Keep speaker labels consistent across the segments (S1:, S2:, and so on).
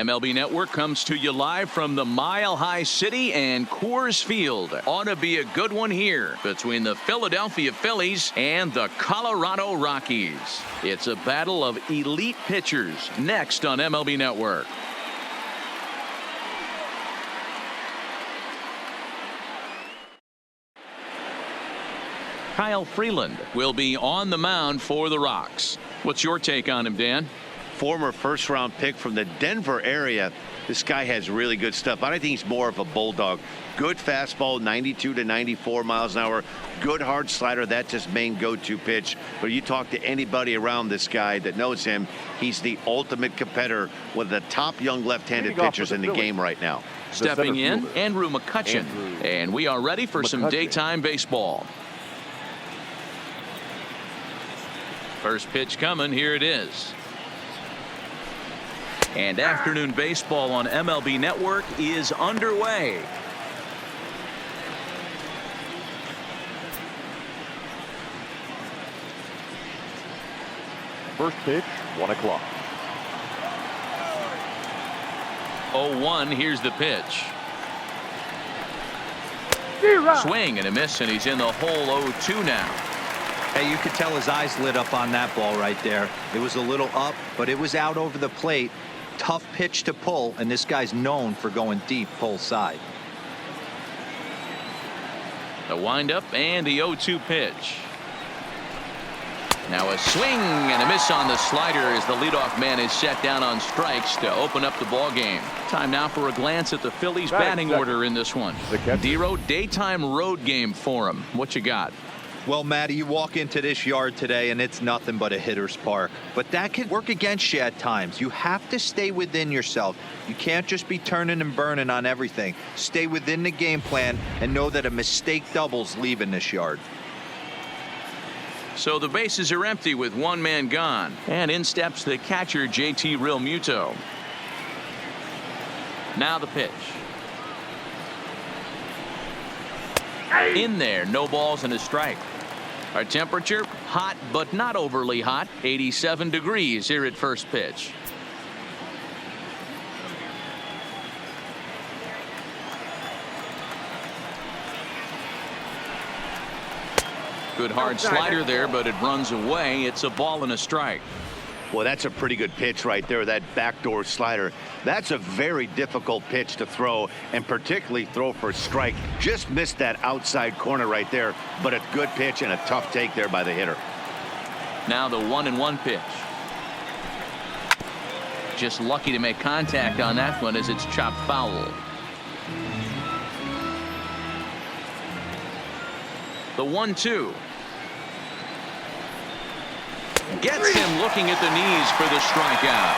S1: MLB Network comes to you live from the Mile High City and Coors Field. Ought to be a good one here between the Philadelphia Phillies and the Colorado Rockies. It's a battle of elite pitchers next on MLB Network. Kyle Freeland will be on the mound for the Rocks. What's your take on him, Dan?
S2: Former first-round pick from the Denver area. This guy has really good stuff. I think he's more of a bulldog. Good fastball, 92 to 94 miles an hour. Good hard slider. That's his main go-to pitch. But you talk to anybody around this guy that knows him, he's the ultimate competitor, one of the top young left-handed pitchers in the game right now.
S1: Stepping in, Andrew McCutchen. And we are ready for some daytime baseball. First pitch coming. Here it is. And afternoon baseball on MLB Network is underway.
S3: First pitch, 1 o'clock.
S1: 0-1. Here's the pitch. Swing and a miss, and he's in the hole. 0-2 now.
S4: Hey, you could tell his eyes lit up on that ball right there. It was a little up, but it was out over the plate. Tough pitch to pull, and this guy's known for going deep full side.
S1: The windup and the 0-2 pitch. Now a swing and a miss on the slider as the leadoff man is set down on strikes to open up the ball game. Time now for a glance at the Phillies batting order in this one. Dero, daytime road game for him. What you got?
S4: Well, Matty, you walk into this yard today and it's nothing but a hitter's park. But that can work against you at times. You have to stay within yourself. You can't just be turning and burning on everything. Stay within the game plan and know that a mistake doubles leaving this yard.
S1: So the bases are empty with one man gone. And in steps the catcher, JT Realmuto. Now the pitch. In there, no balls and a strike. Our temperature, hot but not overly hot, 87 degrees here at first pitch. Good hard slider there, but it runs away. It's a ball and a strike.
S2: Well, that's a pretty good pitch right there, that backdoor slider. That's a very difficult pitch to throw, and particularly throw for a strike. Just missed that outside corner right there, but a good pitch and a tough take there by the hitter.
S1: Now the 1-1 pitch. Just lucky to make contact on that one as it's chopped foul. The 1-2. Gets him looking at the knees for the strikeout.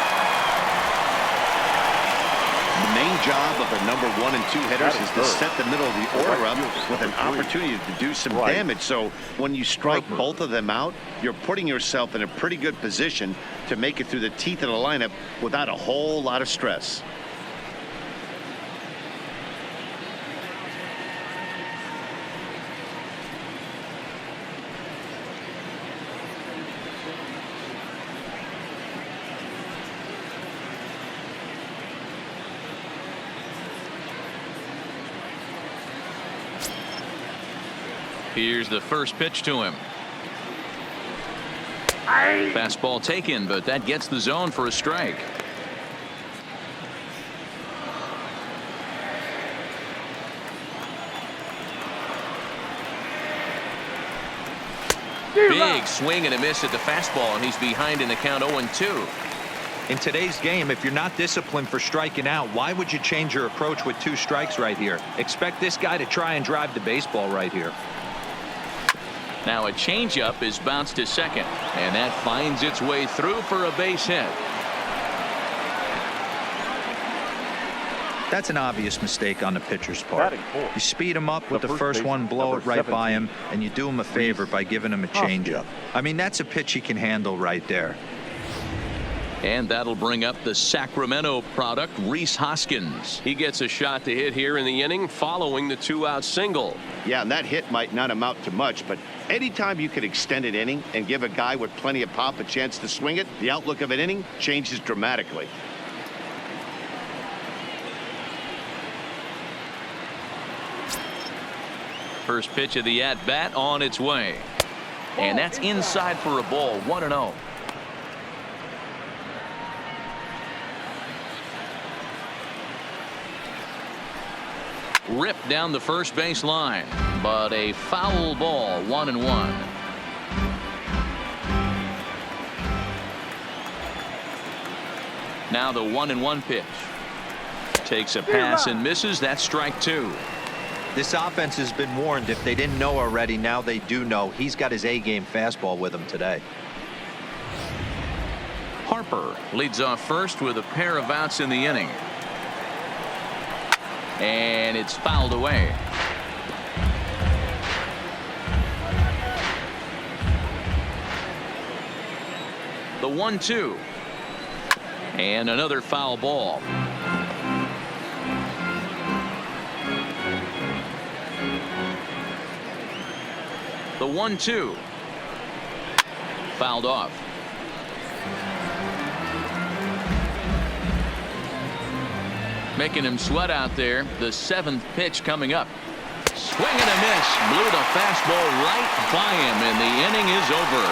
S2: The main job of a number 1 and 2 hitters is to set the middle of the order up with an opportunity to do some damage. So when you strike both of them out, you're putting yourself in a pretty good position to make it through the teeth of the lineup without a whole lot of stress.
S1: Here's the first pitch to him. Fastball taken, but that gets the zone for a strike. Big swing and a miss at the fastball, and he's behind in the count 0-2.
S4: In today's game, if you're not disciplined for striking out, why would you change your approach with 2 strikes right here? Expect this guy to try and drive the baseball right here.
S1: Now a changeup is bounced to second, and that finds its way through for a base hit.
S4: That's an obvious mistake on the pitcher's part. You speed him up with the first one, blow it right by him, and you do him a favor by giving him a changeup. I mean, that's a pitch he can handle right there.
S1: And that'll bring up the Sacramento product, Rhys Hoskins. He gets a shot to hit here in the inning following the 2-out single.
S2: Yeah, and that hit might not amount to much, but anytime you can extend an inning and give a guy with plenty of pop a chance to swing it, the outlook of an inning changes dramatically.
S1: First pitch of the at-bat on its way. And that's inside for a ball. 1-0. Ripped down the first base line, but a foul ball. 1-1. Now the 1-1 pitch. Takes a pass and misses. That's strike 2.
S4: This offense has been warned. If they didn't know already, now they do know. He's got his A-game fastball with him today.
S1: Harper leads off first with a pair of outs in the inning. And it's fouled away. The 1-2. And another foul ball. The 1-2. Fouled off. Making him sweat out there. The 7th pitch coming up. Swing and a miss. Blew the fastball right by him, and the inning is over.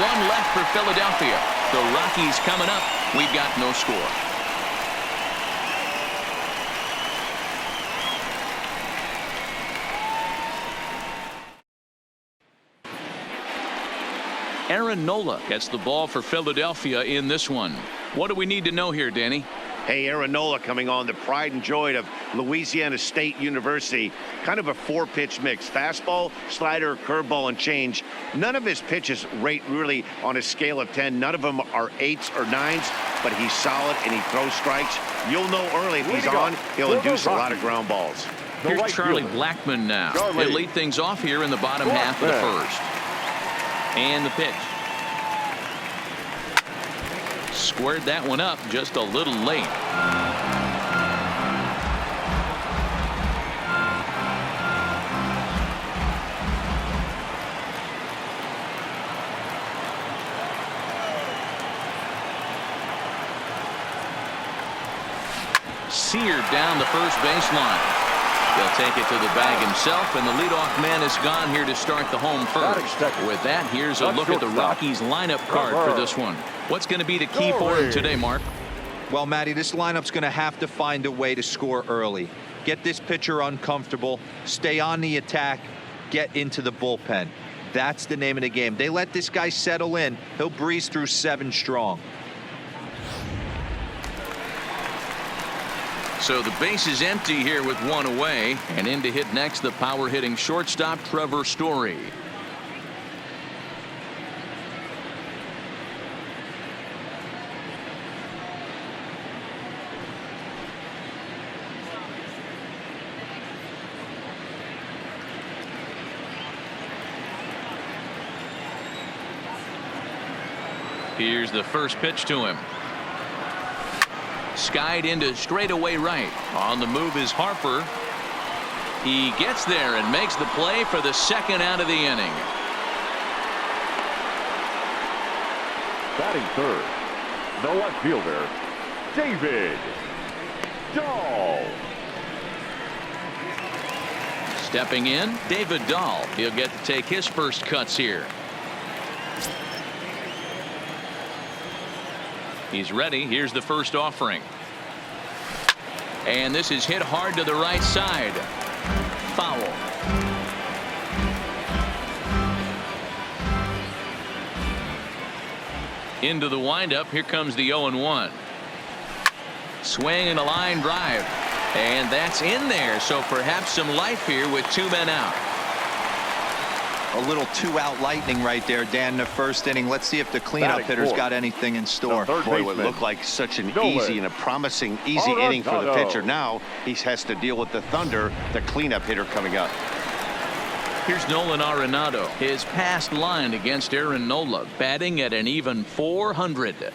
S1: One left for Philadelphia. The Rockies coming up. We've got no score. Aaron Nola gets the ball for Philadelphia in this one. What do we need to know here, Danny?
S2: Hey, Aaron Nola coming on, the pride and joy of Louisiana State University. Kind of a 4-pitch mix. Fastball, slider, curveball, and change. None of his pitches rate really on a scale of 10. None of them are 8s or 9s, but he's solid and he throws strikes. You'll know early if he's on, he'll induce a lot of ground balls.
S1: Here's Charlie Blackmon now. He'll lead things off here in the bottom half of the first. And the pitch. Squared that one up just a little late. Seared down the first baseline. He'll take it to the bag himself, and the leadoff man is gone here to start the home first. With that, here's a look at the Rockies lineup card for this one. What's going to be the key for him today, Mark?
S4: Well, Matty, this lineup's going to have to find a way to score early. Get this pitcher uncomfortable, stay on the attack, get into the bullpen. That's the name of the game. They let this guy settle in, he'll breeze through 7 strong.
S1: So the base is empty here with 1 away, and in to hit next the power hitting shortstop Trevor Story. Here's the first pitch to him. Skied into straightaway right. On the move is Harper. He gets there and makes the play for the second out of the inning.
S3: Batting third, the left fielder, David Dahl.
S1: Stepping in, David Dahl. He'll get to take his first cuts here. He's ready. Here's the first offering. And this is hit hard to the right side. Foul. Into the windup. Here comes the 0-1. Swing and a line drive. And that's in there. So perhaps some life here with 2 men out.
S4: A little 2-out lightning right there, Dan, in the first inning. Let's see if the cleanup hitter's got anything in store.
S2: Boy, it would look like such an easy and a promising inning for the pitcher. Now he has to deal with the Thunder, the cleanup hitter coming up.
S1: Here's Nolan Arenado. His past line against Aaron Nola, batting at an even .400.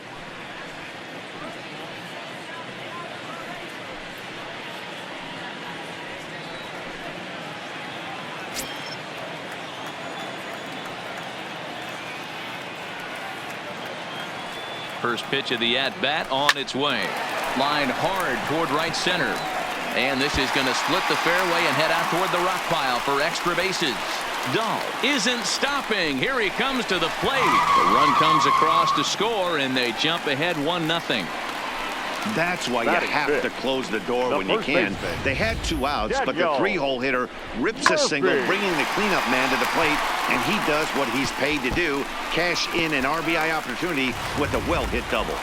S1: First pitch of the at-bat on its way. Line hard toward right center. And this is going to split the fairway and head out toward the rock pile for extra bases. Dahl isn't stopping. Here he comes to the plate. The run comes across to score, and they jump ahead 1-0.
S2: That's why you have to close the door when you can. They had 2 outs, but the 3-hole hitter rips a single, bringing the cleanup man to the plate, and he does what he's paid to do, cash in an RBI opportunity with a well-hit double.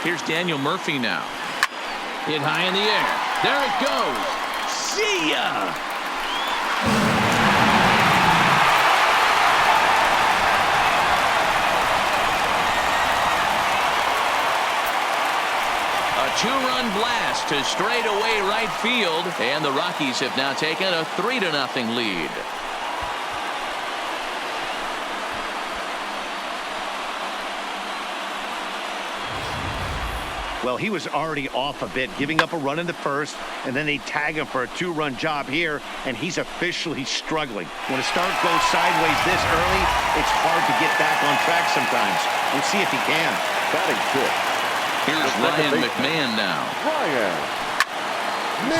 S1: Here's Daniel Murphy now. Hit high in the air. There it goes. See ya! A 2-run blast to straightaway right field, and the Rockies have now taken a 3-0 lead.
S2: Well, he was already off a bit, giving up a run in the first, and then they tag him for a 2-run job here, and he's officially struggling. When a start goes sideways this early, it's hard to get back on track sometimes. We'll see if he can.
S3: Batting 6.
S1: Here's Ryan McMahon now.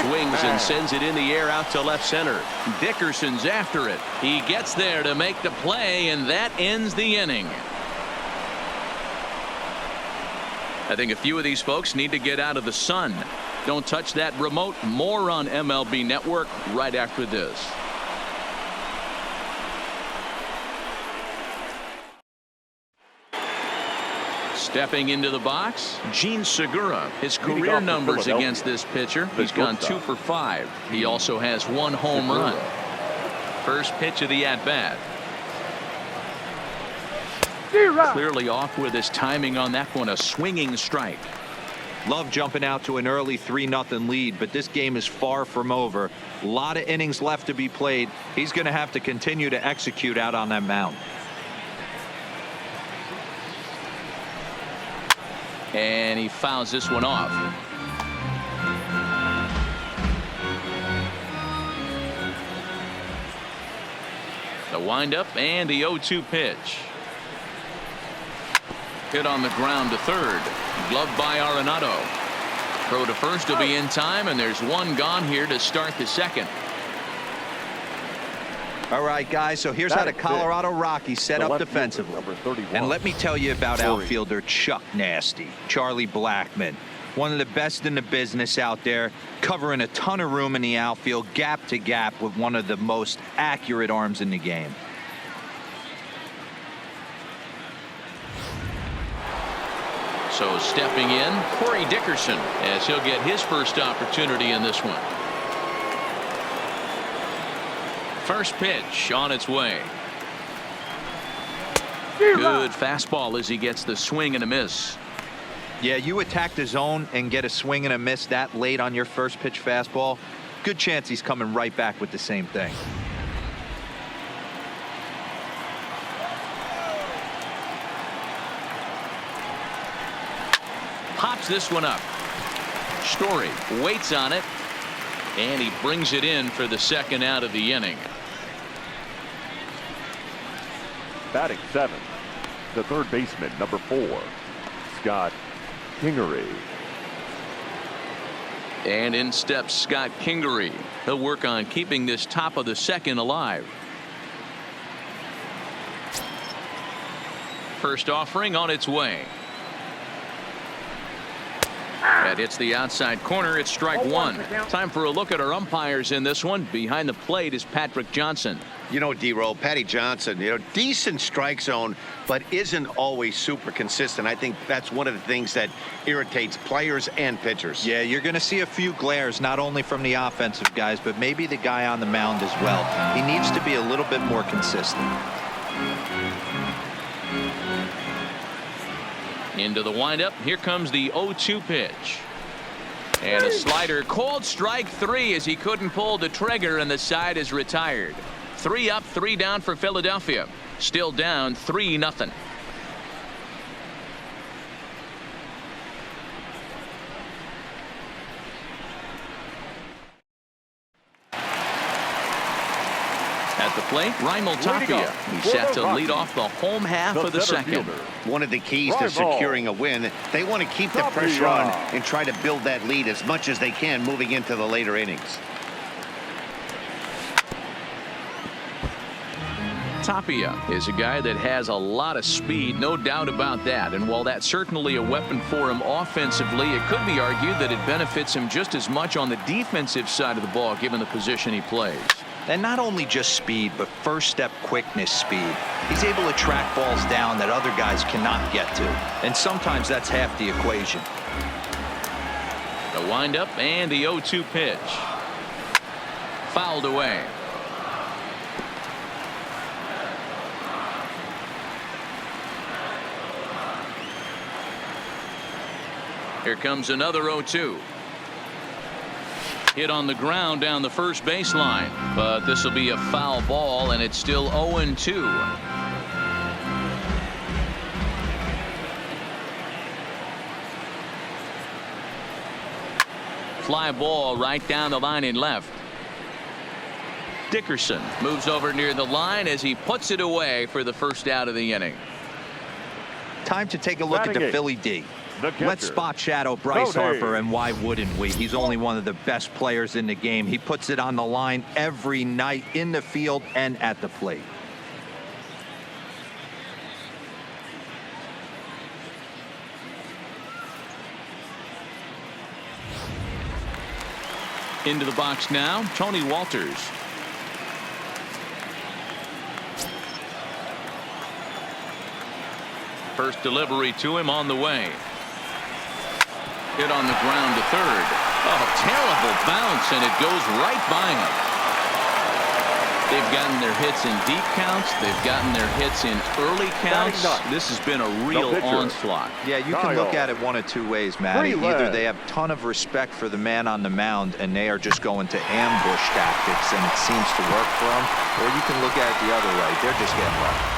S1: Swings and sends it in the air out to left center. Dickerson's after it. He gets there to make the play, and that ends the inning. I think a few of these folks need to get out of the sun. Don't touch that remote. More on MLB Network right after this. Stepping into the box, Gene Segura. His career numbers against this pitcher. He's gone 2 for 5. He also has 1 home run. First pitch of the at-bat. Clearly off with his timing on that one. A swinging strike.
S4: Love jumping out to an early 3-0 lead, but this game is far from over. A lot of innings left to be played. He's going to have to continue to execute out on that mound.
S1: And he fouls this one off. The windup and the 0-2 pitch. Hit on the ground to third. Gloved by Arenado. Throw to first will be in time, and there's 1 gone here to start the second.
S4: All right, guys, so here's how the Colorado Rockies set up defensively. And let me tell you about outfielder Chuck Nasty, Charlie Blackmon. One of the best in the business out there, covering a ton of room in the outfield, gap to gap, with one of the most accurate arms in the game.
S1: So stepping in, Corey Dickerson, as he'll get his first opportunity in this one. First pitch on its way. Good fastball as he gets the swing and a miss.
S4: Yeah, you attack the zone and get a swing and a miss that late on your first pitch fastball. Good chance he's coming right back with the same thing.
S1: Pops this one up. Story waits on it, and he brings it in for the second out of the inning.
S3: Batting 7, the third baseman, number 4, Scott Kingery.
S1: And in steps Scott Kingery. He'll work on keeping this top of the second alive. First offering on its way. That hits the outside corner. It's strike 1. Time for a look at our umpires in this one. Behind the plate is Patrick Johnson.
S2: You know, D-Roll, Patty Johnson, decent strike zone, but isn't always super consistent. I think that's one of the things that irritates players and pitchers.
S4: Yeah, you're going to see a few glares, not only from the offensive guys, but maybe the guy on the mound as well. He needs to be a little bit more consistent.
S1: Into the windup. Here comes the 0-2 pitch. And a slider called strike 3 as he couldn't pull the trigger, and the side is retired. 3 up, 3 down for Philadelphia. Still down 3-0. At the plate, Raimel Tapia. He's set to lead off the home half of the second.
S2: One of the keys to securing a win, they want to keep the pressure on and try to build that lead as much as they can moving into the later innings.
S1: Tapia is a guy that has a lot of speed, no doubt about that. And while that's certainly a weapon for him offensively, it could be argued that it benefits him just as much on the defensive side of the ball, given the position he plays.
S4: And not only just speed, but first step quickness speed. He's able to track balls down that other guys cannot get to. And sometimes that's half the equation.
S1: The windup and the 0-2 pitch. Fouled away. Here comes another 0-2. Hit on the ground down the first baseline, but this will be a foul ball, and it's still 0-2. Fly ball right down the line in left. Dickerson moves over near the line as he puts it away for the first out of the inning.
S4: Time to take a look at the Philly D. Let's spot shadow Bryce Harper, and why wouldn't we? He's only one of the best players in the game. He puts it on the line every night in the field and at the plate.
S1: Into the box now, Tony Walters. First delivery to him on the way. Hit on the ground to third. Oh, terrible bounce, and it goes right by him. They've gotten their hits in deep counts. They've gotten their hits in early counts. This has been a real onslaught.
S4: Yeah, you can look at it one of two ways, Matty. Either they have a ton of respect for the man on the mound, and they are just going to ambush tactics, and it seems to work for them. Or you can look at it the other way. They're just getting lucky.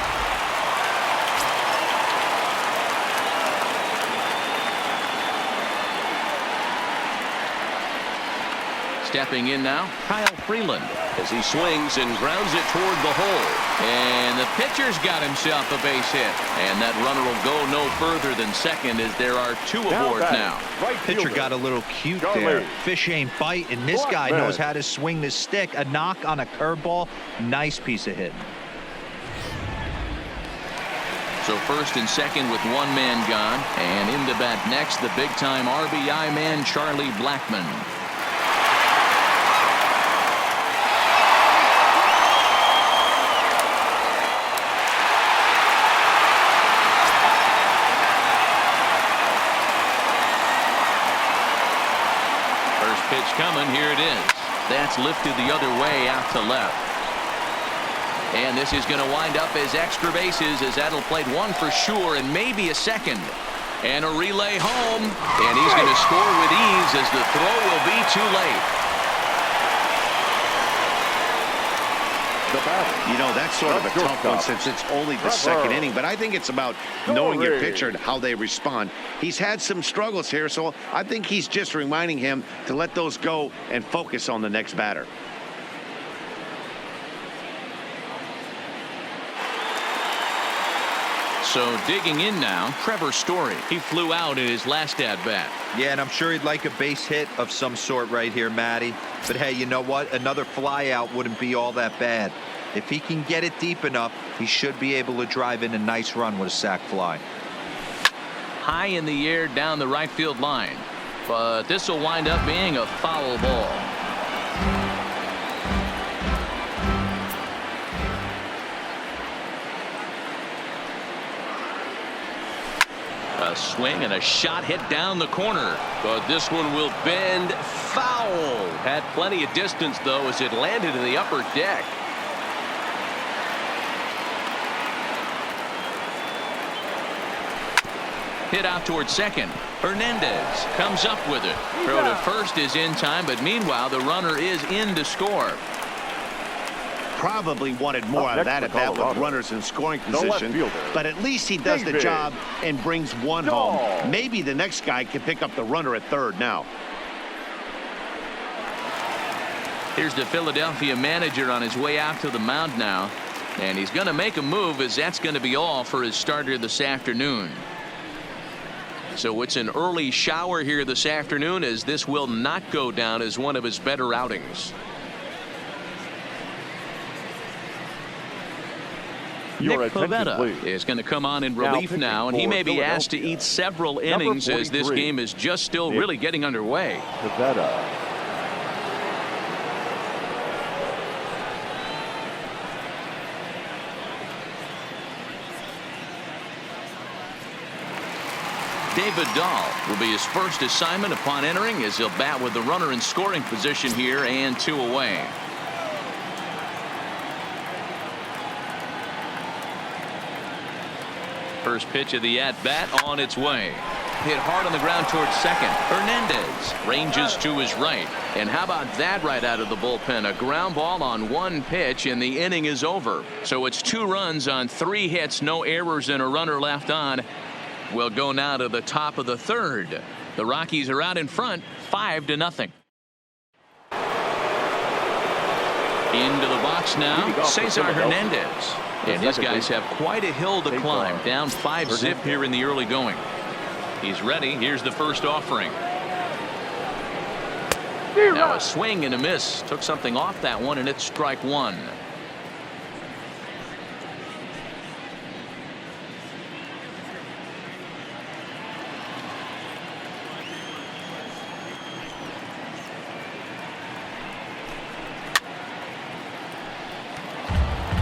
S1: Stepping in now, Kyle Freeland, as he swings and grounds it toward the hole. And the pitcher's got himself a base hit. And that runner will go no further than second, as there are two aboard now.
S4: Pitcher got a little cute there. Fish ain't bite, and this guy knows how to swing the stick. A knock on a curveball. Nice piece of hitting.
S1: So first and second with one man gone. And in to bat next, the big-time RBI man, Charlie Blackmon. Pitch coming. Here it is. That's lifted the other way out to left. And this is going to wind up as extra bases, as that'll play one for sure and maybe a second. And a relay home. And he's going to score with ease, as the throw will be too late.
S2: You know, that's sort of a tough one since it's only the second inning, but I think it's about knowing your pitcher and how they respond. He's had some struggles here, so I think he's just reminding him to let those go and focus on the next batter.
S1: So digging in now, Trevor Story. He flew out in his last at-bat.
S4: Yeah, and I'm sure he'd like a base hit of some sort right here, Matty. But hey, you know what? Another fly out wouldn't be all that bad. If he can get it deep enough, he should be able to drive in a nice run with a sac fly.
S1: High in the air down the right field line. But this will wind up being a foul ball. A swing and a shot hit down the corner, but this one will bend foul. Had plenty of distance, though, as it landed in the upper deck. Hit out towards second. Hernandez comes up with it. Throw to first is in time, but meanwhile the runner is in to score.
S2: Probably wanted more out of that at bat with runners in scoring position, but at least he does the job and brings one home. Maybe the next guy can pick up the runner at third now.
S1: Here's the Philadelphia manager on his way out to the mound now. And he's going to make a move, as that's going to be all for his starter this afternoon. So it's an early shower here this afternoon, as this will not go down as one of his better outings.
S3: Your
S1: Nick
S3: attention,
S1: Pivetta
S3: please.
S1: is going to come on in
S3: Now
S1: relief
S3: pitching
S1: now, and he
S3: for
S1: may be asked to
S3: Philadelphia.
S1: eat several
S3: Number
S1: innings as this
S3: 43,
S1: game is just still
S3: Nick
S1: really getting underway.
S3: Pivetta.
S1: David Dahl will be his first assignment upon entering, as he'll bat with the runner in scoring position here and 2 away. First pitch of the at-bat on its way. Hit hard on the ground towards second. Hernandez ranges to his right. And how about that right out of the bullpen? A ground ball on 1 pitch, and the inning is over. So it's 2 runs on 3 hits, no errors, and a runner left on. We'll go now to the top of the 3rd. The Rockies are out in front, 5-0. Into the box now, Cesar Hernandez. And his guys have quite a hill to climb, down 5-zip here in the early going. He's ready. Here's the first offering. Now a swing and a miss. Took something off that one, and it's strike 1.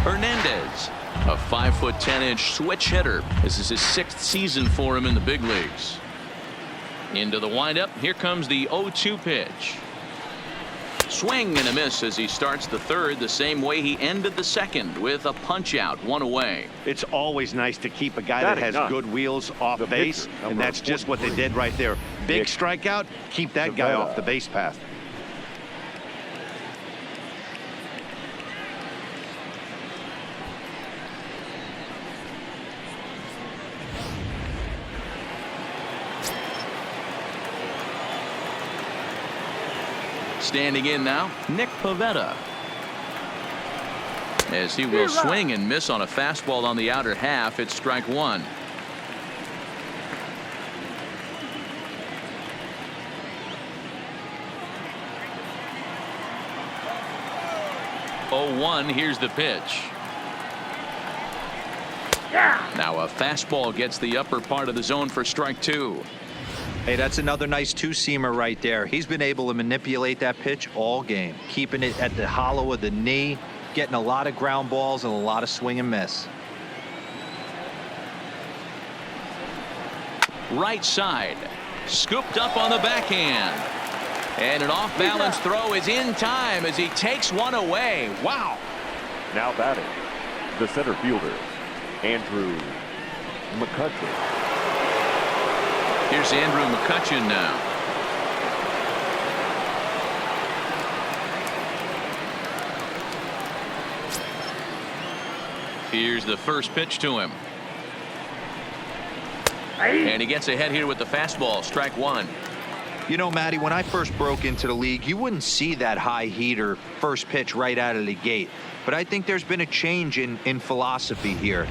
S1: Hernandez, a 5'10" switch hitter. This is his 6th season for him in the big leagues. Into the windup. Here comes the 0-2 pitch. Swing and a miss as he starts the 3rd the same way he ended the 2nd, with a punch out, 1 away.
S2: It's always nice to keep a guy that has good wheels off base, and that's just what they did right there. Big strikeout, keep that guy off the base path.
S1: Standing in now, Nick Pivetta. As he will swing and miss on a fastball on the outer half, it's strike 1. Oh, 1. Here's the pitch. Now a fastball gets the upper part of the zone for strike 2.
S4: Hey, that's another nice 2-seamer right there. He's been able to manipulate that pitch all game, keeping it at the hollow of the knee, getting a lot of ground balls and a lot of swing and miss.
S1: Right side, scooped up on the backhand, and an off-balance throw is in time as he takes one away. Wow.
S3: Now batting, the center fielder, Andrew McCutcheon.
S1: Here's Andrew McCutcheon now. Here's the first pitch to him. And he gets ahead here with the fastball, strike 1.
S4: You know, Matty, when I first broke into the league, you wouldn't see that high heater first pitch right out of the gate. But I think there's been a change in philosophy here.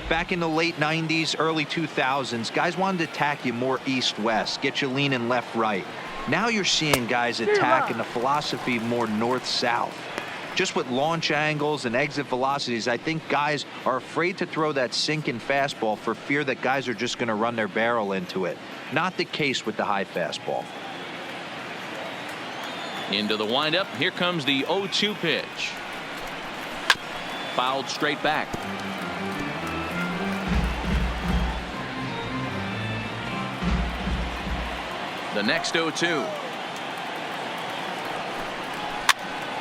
S4: Back in the late 90s, early 2000s, guys wanted to attack you more east-west, get you leaning left-right. Now you're seeing guys attacking the philosophy more north-south. Just with launch angles and exit velocities, I think guys are afraid to throw that sinking fastball for fear that guys are just going to run their barrel into it. Not the case with the high fastball.
S1: Into the windup. Here comes the 0-2 pitch. Fouled straight back. The next 0-2.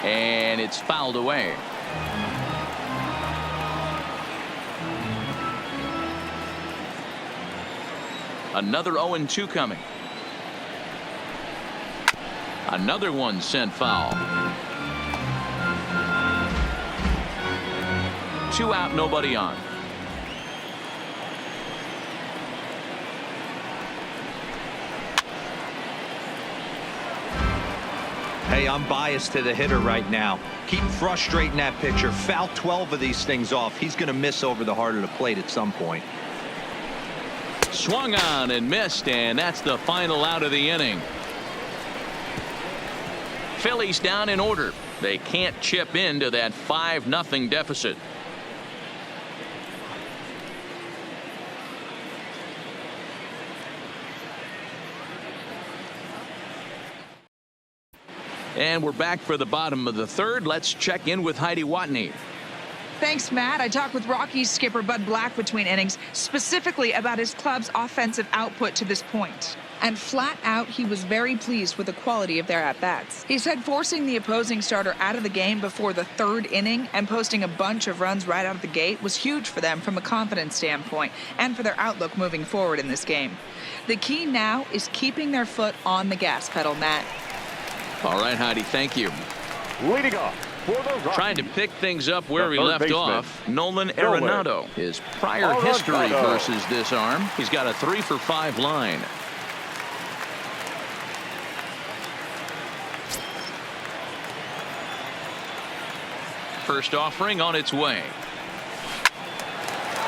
S1: And it's fouled away. Another 0-2 coming. Another one sent foul. 2 out, nobody on.
S4: Hey, I'm biased to the hitter right now. Keep frustrating that pitcher. Foul 12 of these things off. He's going to miss over the heart of the plate at some point.
S1: Swung on and missed, and that's the final out of the inning. Phillies down in order. They can't chip into that 5-0 deficit. And we're back for the bottom of the third. Let's check in with Heidi Watney.
S5: Thanks, Matt. I talked with Rockies skipper Bud Black between innings, specifically about his club's offensive output to this point. And flat out, he was very pleased with the quality of their at-bats. He said forcing the opposing starter out of the game before the third inning and posting a bunch of runs right out of the gate was huge for them from a confidence standpoint and for their outlook moving forward in this game. The key now is keeping their foot on the gas pedal, Matt.
S1: All right, Heidi, thank you.
S3: Leading off for the Rockies,
S1: trying to pick things up where
S3: the
S1: we
S3: third
S1: left
S3: baseman,
S1: off. Nolan Arenado. His prior
S3: Arenado.
S1: history versus this arm. He's got a 3-for-5 line. First offering on its way.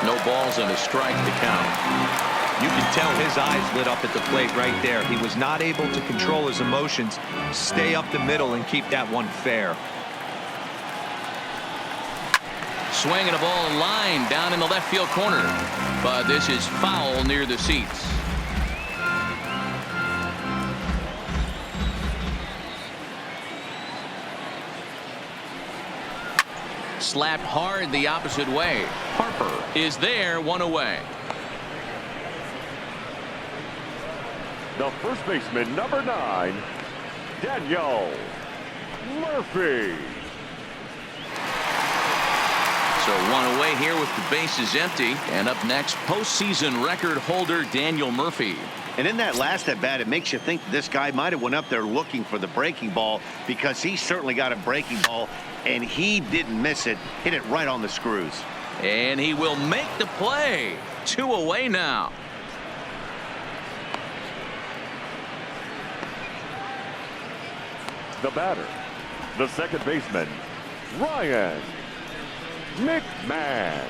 S1: No balls and a strike to count.
S4: You can tell his eyes lit up at the plate right there. He was not able to control his emotions. Stay up the middle and keep that one fair.
S1: Swinging a ball line down in the left field corner. But this is foul near the seats. Slapped hard the opposite way. Harper is there, one away.
S3: the first baseman, number 9, Daniel Murphy.
S1: So one away here with the bases empty. And up next, postseason record holder Daniel Murphy.
S2: And in that last at bat, it makes you think this guy might have went up there looking for the breaking ball, because he certainly got a breaking ball and he didn't miss it. Hit it right on the screws.
S1: And he will make the play. 2 away now.
S3: The batter, the second baseman, Ryan McMahon.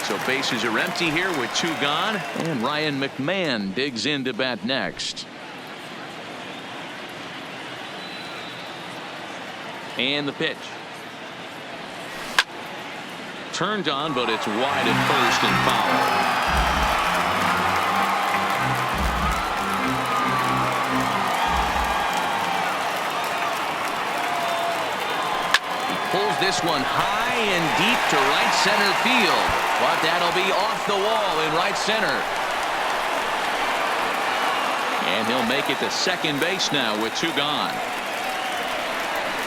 S1: So bases are empty here with 2 gone. And Ryan McMahon digs in to bat next. And the pitch. Turned on, but it's wide at first and foul. Pulls this one high and deep to right center field. But that'll be off the wall in right center. And he'll make it to second base now with 2 gone.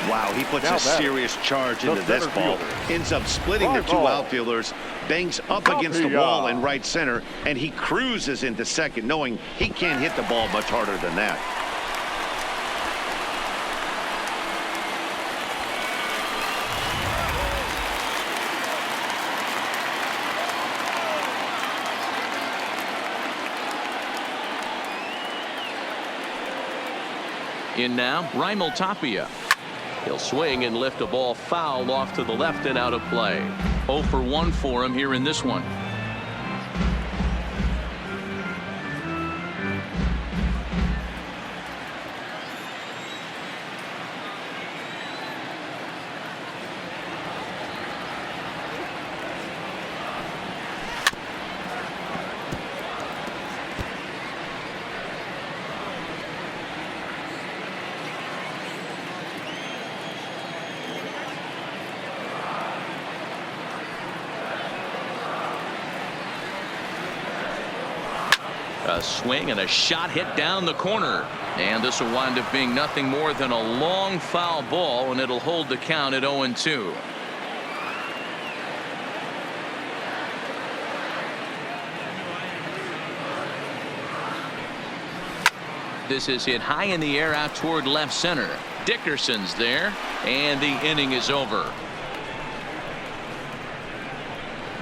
S2: Wow, he puts
S3: Now
S2: a serious charge into this ball. Ends up splitting the 2 outfielders. Bangs up against the wall in right center. And he cruises into second, knowing he can't hit the ball much harder than that.
S1: In now, Raimel Tapia. He'll swing and lift a ball foul off to the left and out of play. 0 for 1 for him here in this one. A swing and a shot hit down the corner. And this will wind up being nothing more than a long foul ball, and it'll hold the count at 0-2. This is hit high in the air out toward left center. Dickerson's there, and the inning is over.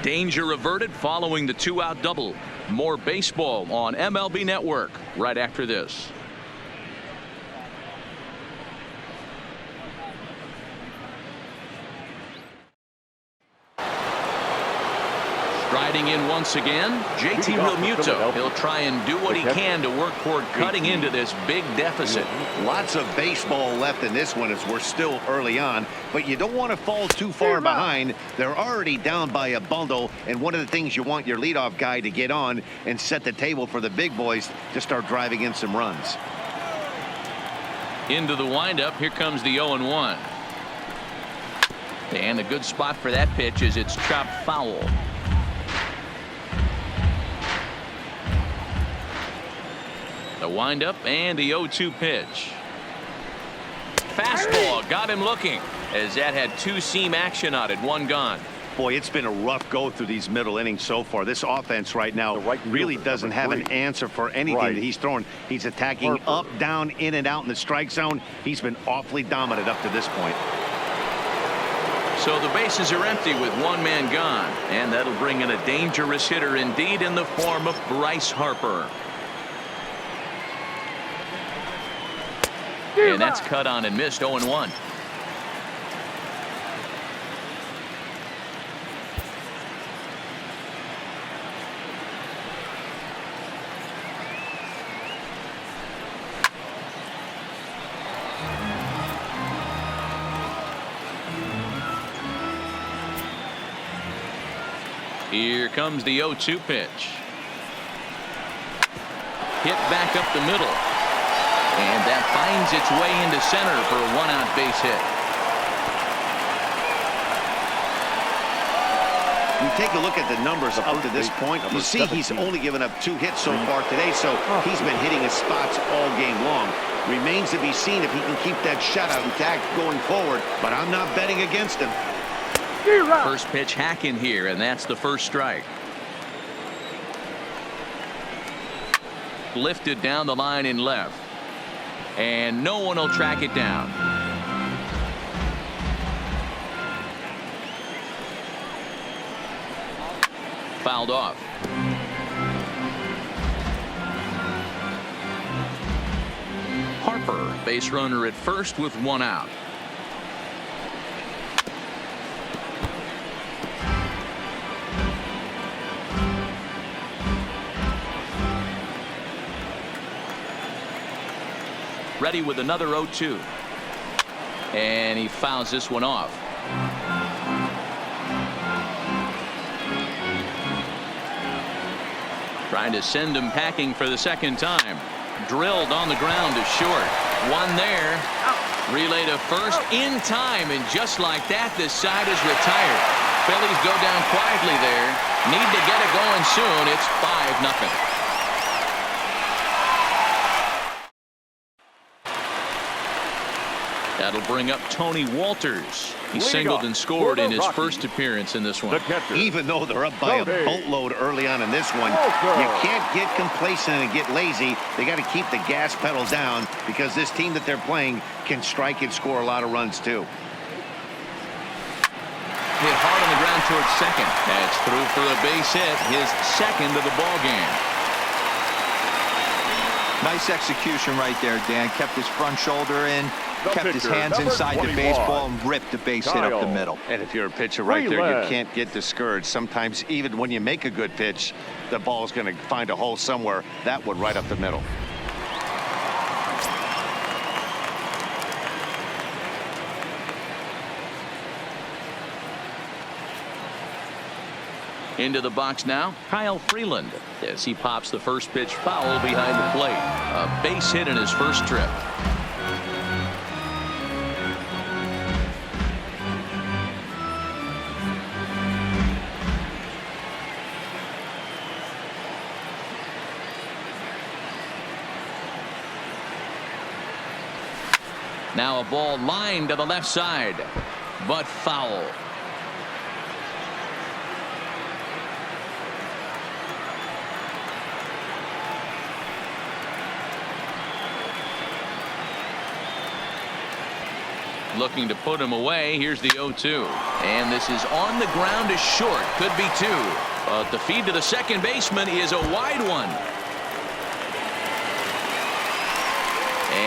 S1: Danger averted following the 2-out double. More baseball on MLB Network right after this. Riding in once again, JT Realmuto. He'll try and do what he can to work toward cutting into this big deficit.
S2: Lots of baseball left in this one as we're still early on, but you don't want to fall too far behind. They're already down by a bundle, and one of the things you want your leadoff guy to get on and set the table for the big boys to start driving in some runs.
S1: Into the windup, here comes the 0-1. And a good spot for that pitch is it's chopped foul. The windup and the 0-2 pitch. Fastball got him looking as that had two-seam action on it. One gone.
S2: Boy, it's been a rough go through these middle innings so far. This offense right now really doesn't have an answer for anything that he's throwing. He's attacking up, down, in and out in the strike zone. He's been awfully dominant up to this point.
S1: So the bases are empty with one man gone, and that'll bring in a dangerous hitter indeed in the form of Bryce Harper. And that's cut on and missed. 0-1. Here comes the 0-2 pitch. Hit back up the middle. And that finds its way into center for a one-out base hit.
S2: You take a look at the numbers up to this point. You see he's only given up 2 hits so far today, so he's been hitting his spots all game long. Remains to be seen if he can keep that shutout intact going forward, but I'm not betting against him.
S1: First pitch hacking here, and that's the first strike. Lifted down the line in left. And no one will track it down. Fouled off. Harper, base runner at first with one out. Ready with another 0-2. And he fouls this one off. Trying to send him packing for the second time. Drilled on the ground to short. One there. Relay to first in time, and just like that, this side is retired. Phillies go down quietly there. Need to get it going soon. It's 5-0. That'll bring up Tony Walters. He singled and scored in his first appearance in this one.
S2: Even though they're up by a boatload early on in this one, you can't get complacent and get lazy. They got to keep the gas pedal down because this team that they're playing can strike and score a lot of runs too.
S1: Hit hard on the ground towards second. That's through for a base hit, his second of the ball game.
S4: Nice execution right there, Dan. Kept his front shoulder in, kept his hands inside the baseball, and ripped the base hit up the middle.
S2: And if you're a pitcher right there, you can't get discouraged. Sometimes even when you make a good pitch, the ball's going to find a hole somewhere. That one right up the middle.
S1: Into the box now, Kyle Freeland, as he pops the first pitch foul behind the plate. A base hit in his first trip. Now a ball lined to the left side, but foul. Looking to put him away. Here's the 0-2. And this is on the ground to short. Could be two. But the feed to the second baseman is a wide one.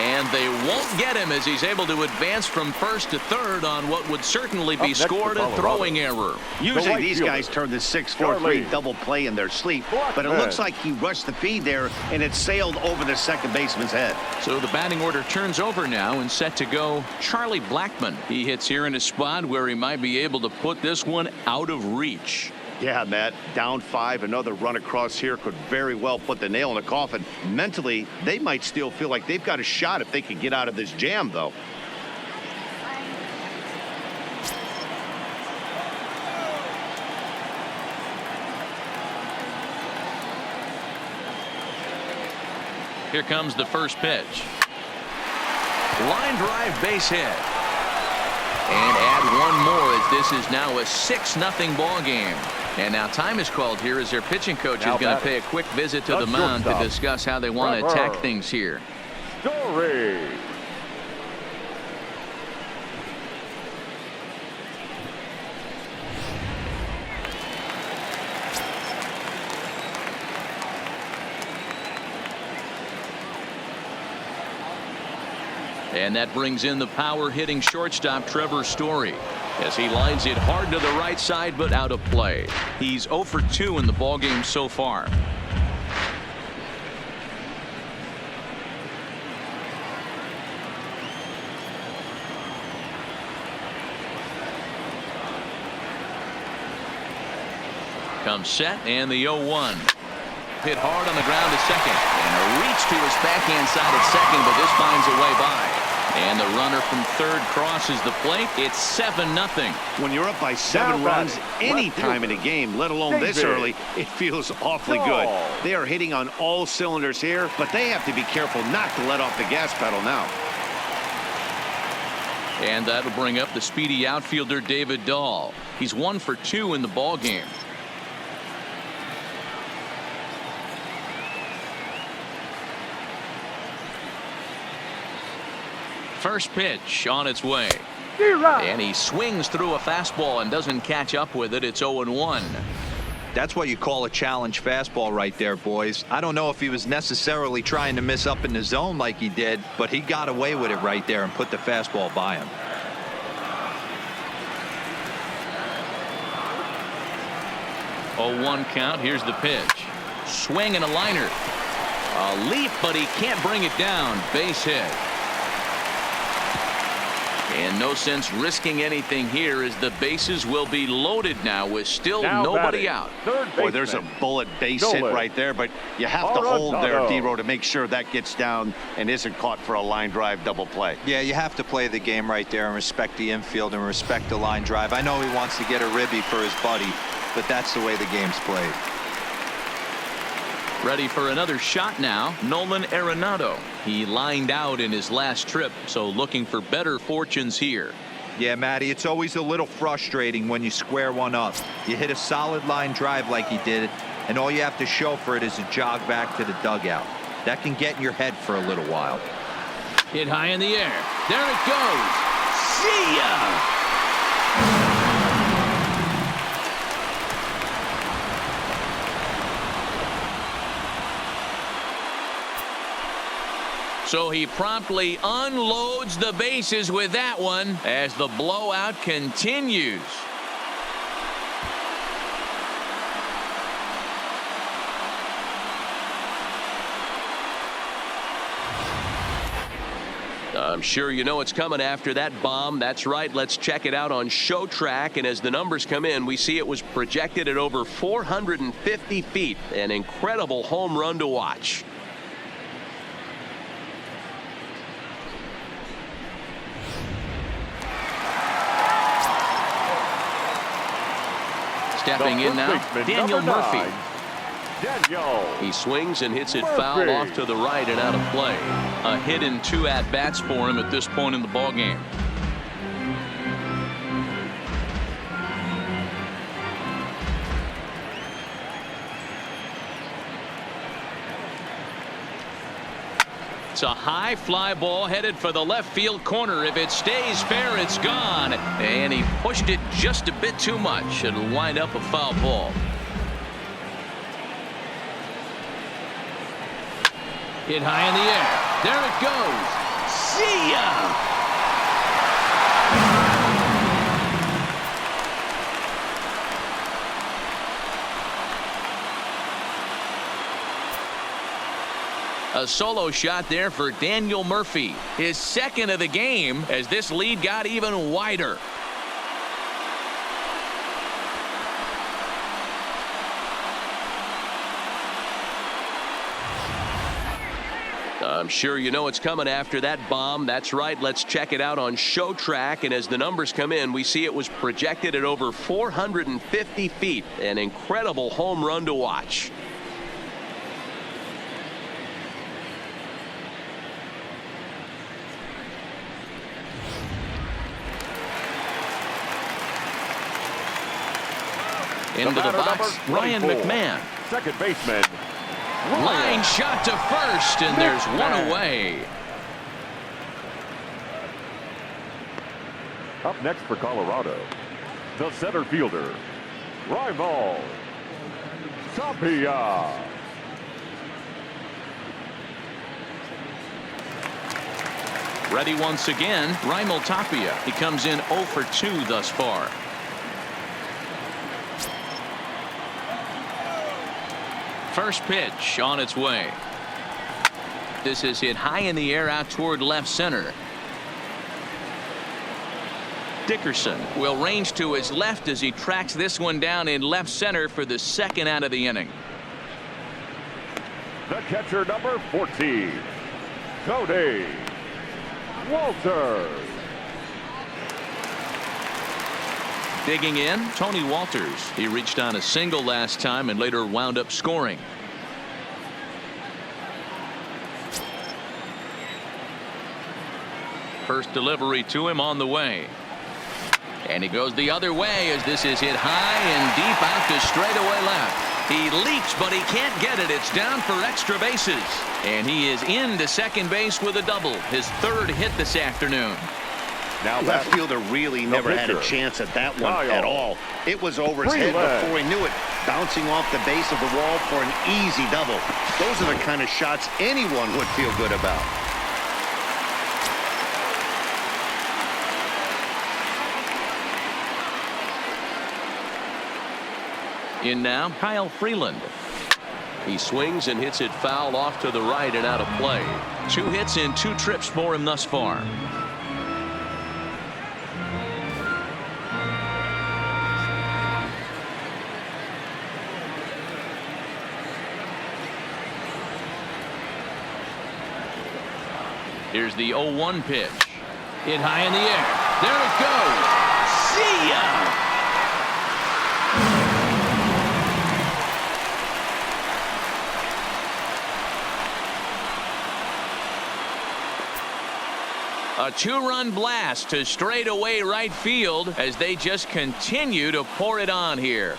S1: And they won't get him as he's able to advance from first to third on what would certainly be scored a throwing error.
S2: Usually these guys turn the 6-4-3 double play in their sleep, but it looks like he rushed the feed there and it sailed over the second baseman's head.
S1: So the batting order turns over now and set to go Charlie Blackmon. He hits here in a spot where he might be able to put this one out of reach.
S2: Yeah, Matt, down 5, another run across here could very well put the nail in the coffin. Mentally, they might still feel like they've got a shot if they can get out of this jam, though.
S1: Here comes the first pitch. Line drive, base hit. And add one more as this is now a 6-0 ball game. And now time is called here as their pitching coach is going to pay a quick visit to the mound to discuss how they want to attack things here.
S3: Story.
S1: And that brings in the power hitting shortstop Trevor Story as he lines it hard to the right side but out of play. He's 0 for 2 in the ballgame so far. Comes set and the 0-1. Hit hard on the ground to second and a reach to his backhand side at second, but this finds a way by. And the runner from third crosses the plate. It's 7-0.
S2: When you're up by 7 runs any time in a game, let alone this early, it feels awfully good. They are hitting on all cylinders here, but they have to be careful not to let off the gas pedal now.
S1: And that'll bring up the speedy outfielder David Dahl. He's 1 for 2 in the ball game. First pitch on its way. And he swings through a fastball and doesn't catch up with it. It's 0-1.
S4: That's what you call a challenge fastball right there, boys. I don't know if he was necessarily trying to miss up in the zone like he did, but he got away with it right there and put the fastball by him.
S1: Oh, 1 count. Here's the pitch. Swing and a liner. A leap, but he can't bring it down. Base hit. And no sense risking anything here as the bases will be loaded now with still nobody out.
S2: Boy, there's a bullet base hit right there, but you have to hold there, D-Row, to make sure that gets down and isn't caught for a line drive double play.
S4: Yeah, you have to play the game right there and respect the infield and respect the line drive. I know he wants to get a ribby for his buddy, but that's the way the game's played.
S1: Ready for another shot now, Nolan Arenado. He lined out in his last trip, so looking for better fortunes here.
S4: Yeah, Matty, it's always a little frustrating when you square one up. You hit a solid line drive like he did, and all you have to show for it is a jog back to the dugout. That can get in your head for a little while.
S1: Hit high in the air. There it goes. See ya! So he promptly unloads the bases with that one as the blowout continues. I'm sure you know it's coming after that bomb. That's right. Let's check it out on Show Track. And as the numbers come in, we see it was projected at over 450 feet. An incredible home run to watch. Stepping in now, Daniel Murphy. He swings and hits it foul off to the right and out of play. A hit and 2 at-bats for him at this point in the ballgame. It's a high fly ball headed for the left field corner. If it stays fair, it's gone. And he pushed it just a bit too much. It'll wind up a foul ball. Hit high in the air. There it goes. See ya! A solo shot there for Daniel Murphy. His second of the game as this lead got even wider. I'm sure you know it's coming after that bomb. That's right. Let's check it out on Show Track. And as the numbers come in, we see it was projected at over 450 feet. An incredible home run to watch. Into the box, Ryan McMahon.
S3: Second baseman.
S1: Line shot to first, and there's one away.
S3: Up next for Colorado, the center fielder, Rival Tapia.
S1: Ready once again, Raimel Tapia. He comes in 0 for 2 thus far. First pitch on its way. This is hit high in the air out toward left center. Dickerson will range to his left as he tracks this one down in left center for the second out of the inning.
S3: The catcher, number 14, Cody Walters.
S1: Digging in, Tony Walters. He reached on a single last time and later wound up scoring. First delivery to him on the way. And he goes the other way as this is hit high and deep out to straightaway left. He leaps, but he can't get it. It's down for extra bases. And he is into second base with a double. His third hit this afternoon.
S2: Now left fielder really never had a chance at that one at all. It was over his head before he knew it, bouncing off the base of the wall for an easy double. Those are the kind of shots anyone would feel good about.
S1: In now, Kyle Freeland. He swings and hits it foul off to the right and out of play. 2 hits in 2 trips for him thus far. Here's the 0-1 pitch. Hit high in the air. There it goes. See ya! A 2-run blast to straightaway right field as they just continue to pour it on here.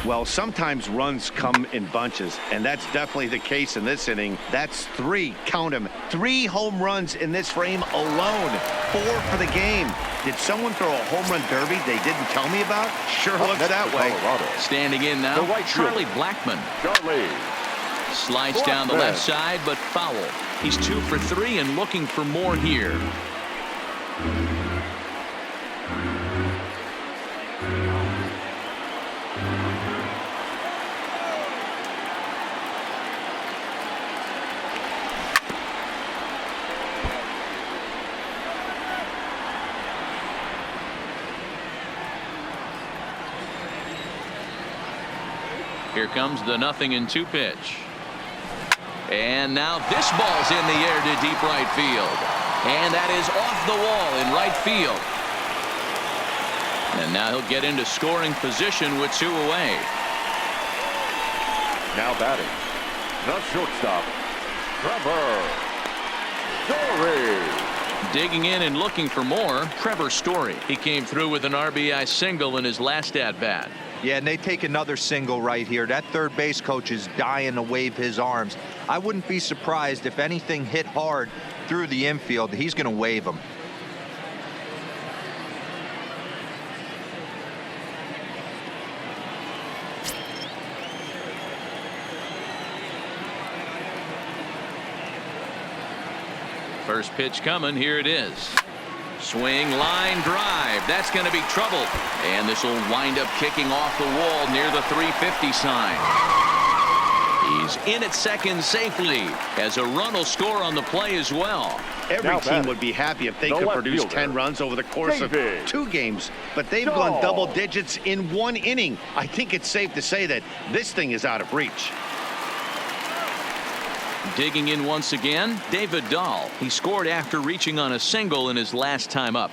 S2: Well, sometimes runs come in bunches, and that's definitely the case in this inning. That's 3, count them, 3 home runs in this frame alone. 4 for the game. Did someone throw a home run derby they didn't tell me about? Sure looks that way.
S3: Colorado.
S1: Standing in now, Charlie Blackmon. Slides down the left side, but foul. He's 2 for 3 and looking for more here. Here comes the 0-2 pitch. And now this ball's in the air to deep right field. And that is off the wall in right field. And now he'll get into scoring position with 2 away.
S3: Now batting, the shortstop, Trevor Story.
S1: Digging in and looking for more, Trevor Story. He came through with an RBI single in his last at-bat.
S4: Yeah, and they take another single right here. That third base coach is dying to wave his arms. I wouldn't be surprised if anything hit hard through the infield. He's going to wave them.
S1: First pitch coming. Here it is. Swing, line drive. That's going to be trouble. And this will wind up kicking off the wall near the 350 sign. He's in at second safely as a run will score on the play as well.
S2: Every team would be happy if they could produce 10 runs over the course of 2 games, but they've gone double digits in 1 inning. I think it's safe to say that this thing is out of reach.
S1: Digging in once again, David Dahl. He scored after reaching on a single in his last time up.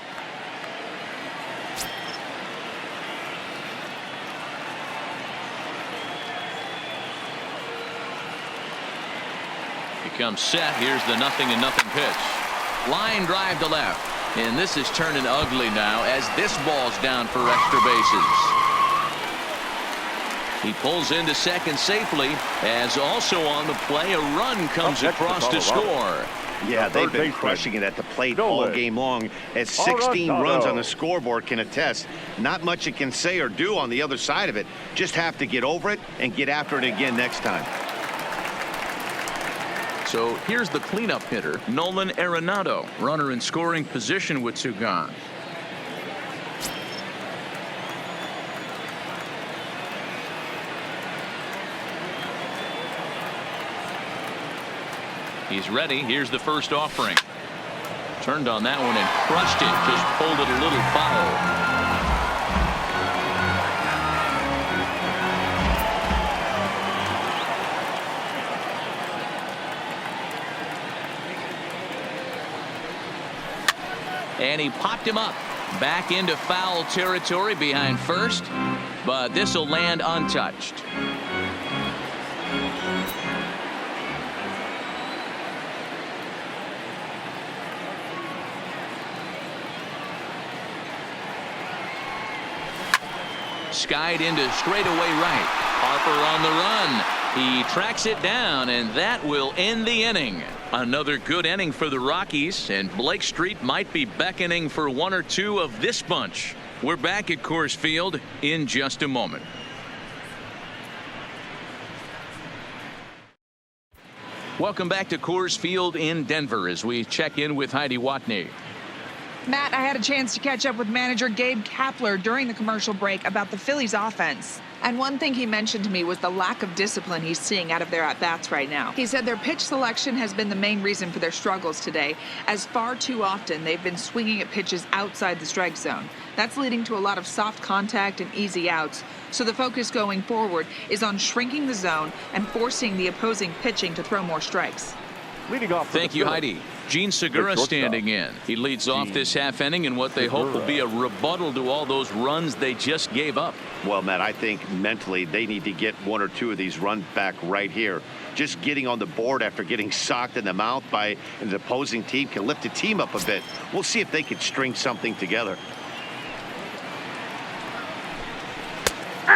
S1: He comes set. Here's the 0-0 pitch. Line drive to left. And this is turning ugly now as this ball's down for extra bases. He pulls into second safely as also on the play a run comes across to score.
S2: Yeah, they've been crushing it at the plate all game long, as 16 runs on the scoreboard can attest. Not much it can say or do on the other side of it. Just have to get over it and get after it again next time.
S1: So here's the cleanup hitter, Nolan Arenado, runner in scoring position with 2 gone. He's ready. Here's the first offering. Turned on that one and crushed it. Just pulled it a little foul. And he popped him up. Back into foul territory behind first. But this will land untouched. Skied into straightaway right. Harper on the run. He tracks it down, and that will end the inning. Another good inning for the Rockies, and Blake Street might be beckoning for 1 or 2 of this bunch. We're back at Coors Field in just a moment. Welcome back to Coors Field in Denver as we check in with Heidi Watney.
S5: Matt, I had a chance to catch up with manager Gabe Kapler during the commercial break about the Phillies offense. And one thing he mentioned to me was the lack of discipline he's seeing out of their at-bats right now. He said their pitch selection has been the main reason for their struggles today, as far too often they've been swinging at pitches outside the strike zone. That's leading to a lot of soft contact and easy outs. So the focus going forward is on shrinking the zone and forcing the opposing pitching to throw more strikes.
S3: Leading off.
S1: Thank you, Heidi. Gene Segura standing in. He leads off this half inning in what they hope will be a rebuttal to all those runs they just gave up.
S2: Well, Matt, I think mentally they need to get 1 or 2 of these runs back right here. Just getting on the board after getting socked in the mouth by an opposing team can lift the team up a bit. We'll see if they can string something together.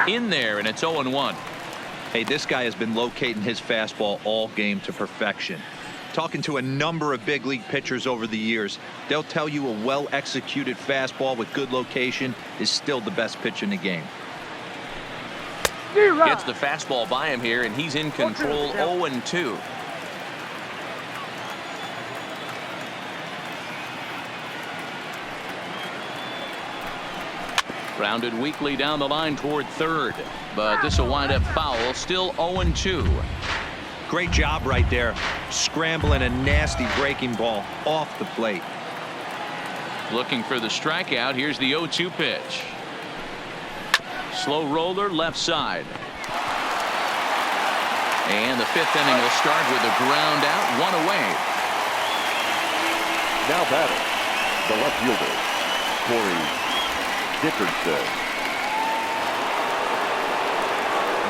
S1: In there, and it's 0-1.
S4: Hey, this guy has been locating his fastball all game to perfection. Talking to a number of big league pitchers over the years, they'll tell you a well-executed fastball with good location is still the best pitch in the game.
S1: Gets the fastball by him here, and he's in control. 0-2. Grounded weakly down the line toward third, but this will wind up foul. Still 0-2.
S4: Great job right there, scrambling a nasty breaking ball off the plate.
S1: Looking for the strikeout. Here's the 0-2 pitch. Slow roller left side. And the 5th inning will start with a ground out, 1 away.
S3: Now batting, the left fielder, Corey Dickerson.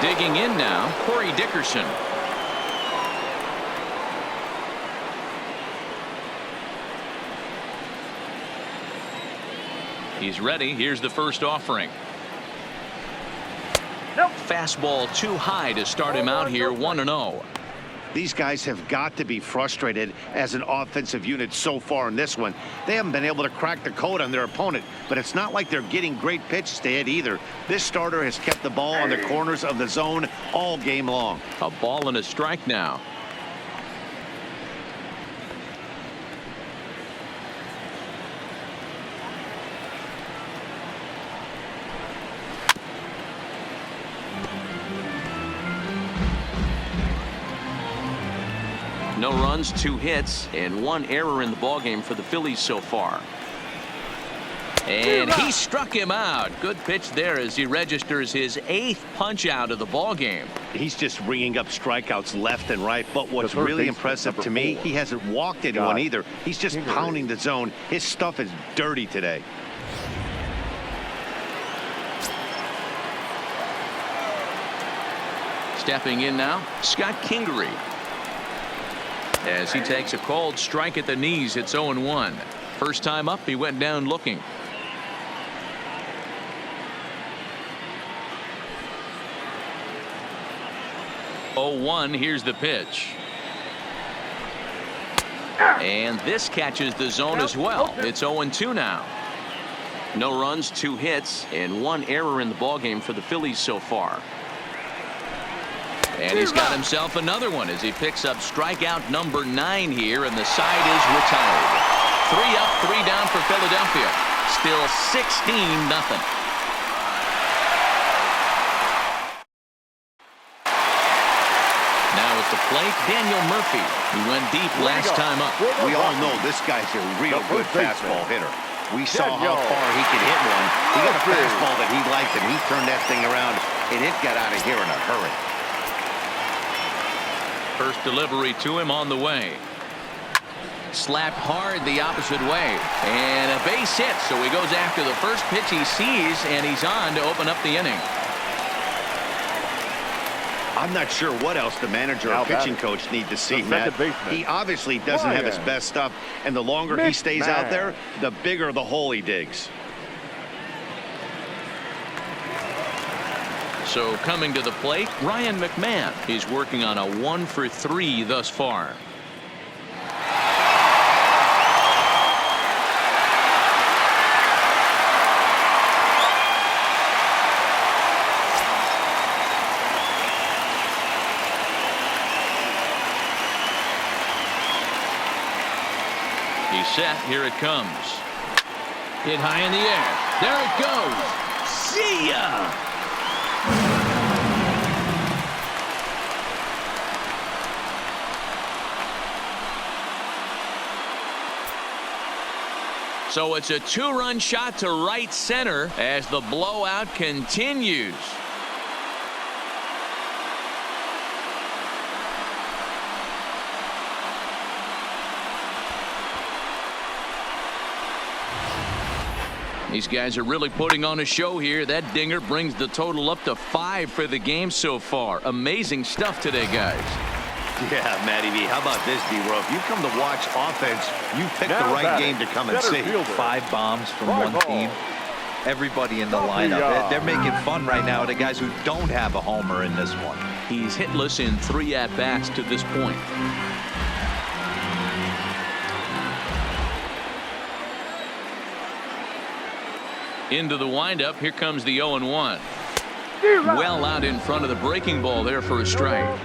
S1: Digging in now, Corey Dickerson. He's ready. Here's the first offering. Fastball too high to start him out here. 1-0.
S2: These guys have got to be frustrated as an offensive unit so far in this one. They haven't been able to crack the code on their opponent, but it's not like they're getting great pitches to hit either. This starter has kept the ball on the corners of the zone all game long.
S1: A ball and a strike now. No runs, 2 hits, and 1 error in the ballgame for the Phillies so far. And he struck him out. Good pitch there as he registers his 8th punch out of the ballgame.
S2: He's just ringing up strikeouts left and right. But what's really impressive to me, he hasn't walked anyone either. He's just pounding the zone. His stuff is dirty today.
S1: Stepping in now, Scott Kingery. As he takes a called strike at the knees, it's 0-1. First time up, he went down looking. 0-1, here's the pitch. And this catches the zone as well. It's 0-2 now. No runs, 2 hits, and 1 error in the ballgame for the Phillies so far. And he's got himself another one as he picks up strikeout number 9 here, and the side is retired. 3 up, 3 down for Philadelphia. Still 16-0. Now at the plate, Daniel Murphy. He went deep last time up.
S2: We all know this guy's a real good fastball hitter. We saw how far he could hit one. He got a fastball that he liked, and he turned that thing around, and it got out of here in a hurry.
S1: First delivery to him on the way. Slapped hard the opposite way. And a base hit, so he goes after the first pitch he sees, and he's on to open up the inning.
S2: I'm not sure what else the manager or pitching coach need to see, Matt. He obviously doesn't have his best stuff, and the longer he stays out there, the bigger the hole he digs.
S1: So coming to the plate, Ryan McMahon. He's working on a 1-for-3 thus far. He's set. Here it comes. Hit high in the air. There it goes. See ya! So it's a 2-run shot to right center as the blowout continues. These guys are really putting on a show here. That dinger brings the total up to 5 for the game so far. Amazing stuff today, guys.
S2: Yeah, Matty V. How about this, D-Row? If you come to watch offense, you pick the right game to come and see.
S4: 5 bombs from one team. Everybody in the lineup. They're making fun right now of the guys who don't have a homer in this one.
S1: He's hitless in 3 at-bats to this point. Into the windup. Here comes the 0-1. Well out in front of the breaking ball there for a strike.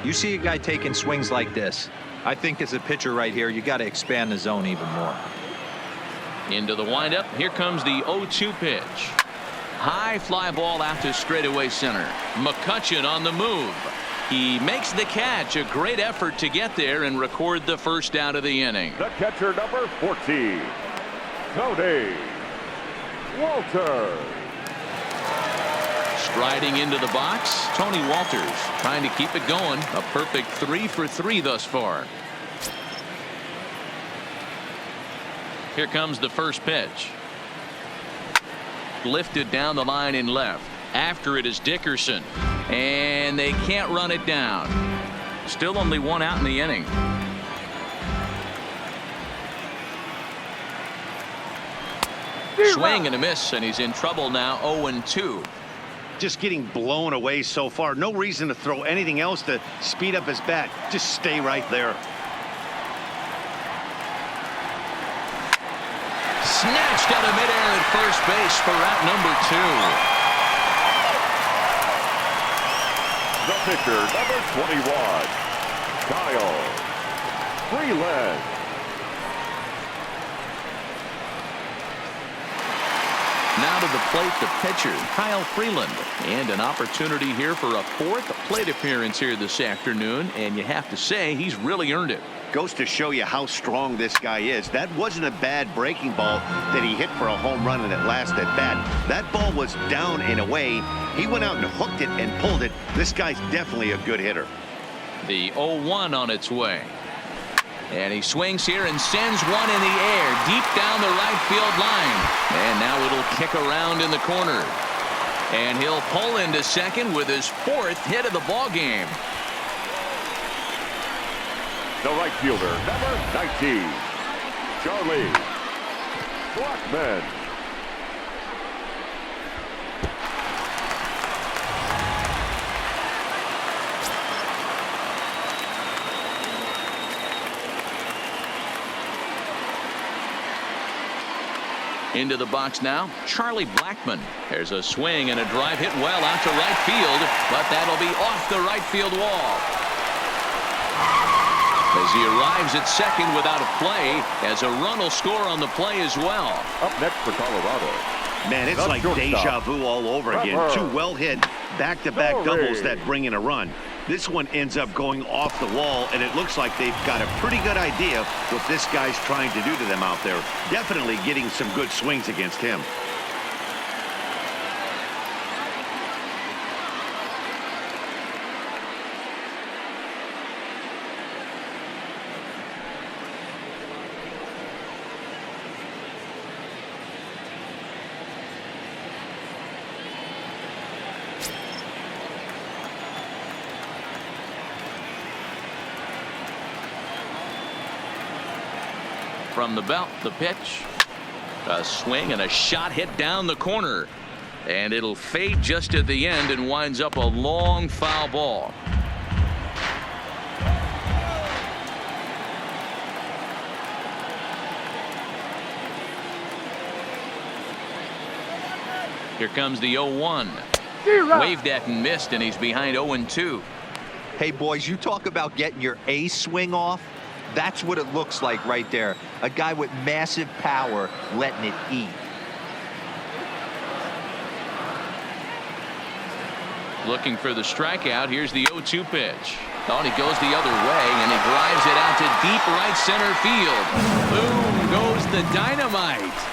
S4: You see a guy taking swings like this. I think as a pitcher right here, you got to expand the zone even more.
S1: Into the windup. Here comes the 0-2 pitch. High fly ball out to straightaway center. McCutchen on the move. He makes the catch. A great effort to get there and record the first out of the inning.
S3: The catcher, number 14, Tony Walters.
S1: Striding into the box, Tony Walters trying to keep it going. A perfect 3 for 3 thus far. Here comes the first pitch. Lifted down the line in left. After it is Dickerson. And they can't run it down. Still only 1 out in the inning. Swing and a miss, and he's in trouble now. 0-2.
S2: Just getting blown away so far. No reason to throw anything else to speed up his bat. Just stay right there.
S1: Snatched out of midair at first base for out number 2.
S3: The pitcher, number 21, Kyle Freeland.
S1: Now to the plate, the pitcher, Kyle Freeland. And an opportunity here for a fourth plate appearance here this afternoon. And you have to say, he's really earned it.
S2: Goes to show you how strong this guy is. That wasn't a bad breaking ball that he hit for a home run and it lasted at bat. That ball was down and away. He went out and hooked it and pulled it. This guy's definitely a good hitter.
S1: The 0-1 on its way. And he swings here and sends one in the air deep down the right field line. And now it'll kick around in the corner. And he'll pull into second with his fourth hit of the ball game.
S3: The right fielder, number 19, Charlie Blackmon.
S1: Into the box now, Charlie Blackmon. There's a swing and a drive hit well out to right field, but that'll be off the right field wall. As he arrives at second without a play, as a run will score on the play as well.
S3: Up next for Colorado.
S2: Man, it's like deja vu all over again. Two well hit back-to-back doubles that bring in a run. This one ends up going off the wall, and it looks like they've got a pretty good idea what this guy's trying to do to them out there. Definitely getting some good swings against him.
S1: From the belt, the pitch, a swing and a shot hit down the corner, and it'll fade just at the end and winds up a long foul ball. Here comes the 0-1. Waved at and missed, and he's behind 0-2.
S4: Hey, boys, you talk about getting your A swing off. That's what it looks like right there. A guy with massive power letting it eat.
S1: Looking for the strikeout. Here's the 0-2 pitch. Oh, and he goes the other way, and he drives it out to deep right center field. Boom goes the dynamite.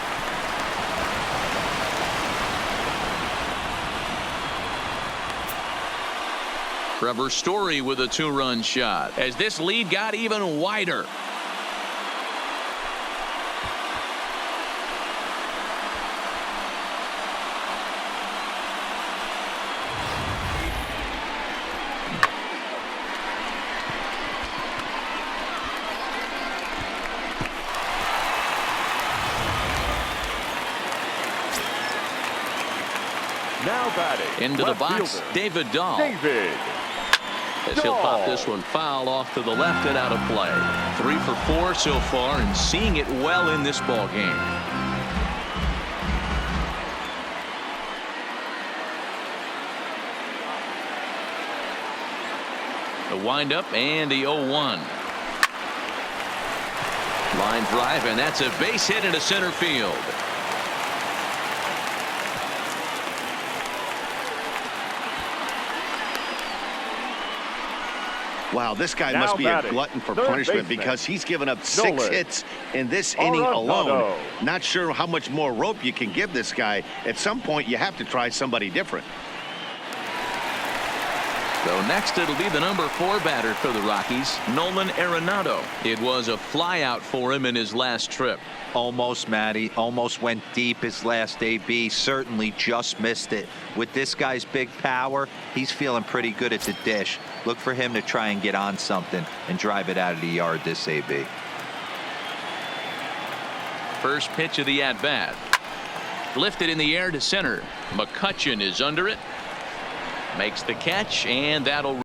S1: Trevor Story with a two-run shot as this lead got even wider.
S3: Now batting.
S1: Into the box,
S3: fielder,
S1: David Dahl. As he'll pop this one foul off to the left and out of play. 3 for 4 so far and seeing it well in this ball game. The windup and the 0-1. Line drive, and that's a base hit into center field.
S2: Wow, this guy
S3: Now
S2: must be
S3: batting,
S2: a glutton for
S3: third
S2: punishment
S3: baseman,
S2: because he's given up 6
S3: Nolan
S2: hits in this inning alone.
S3: Arenado.
S2: Not sure how much more rope you can give this guy. At some point, you have to try somebody different.
S1: So next it'll be the number 4 batter for the Rockies, Nolan Arenado. It was a flyout for him in his last trip.
S4: Almost, Matty. Almost went deep his last AB. Certainly just missed it. With this guy's big power, he's feeling pretty good at the dish. Look for him to try and get on something and drive it out of the yard this AB.
S1: First pitch of the at-bat. Lifted in the air to center. McCutchen is under it. Makes the catch, and that'll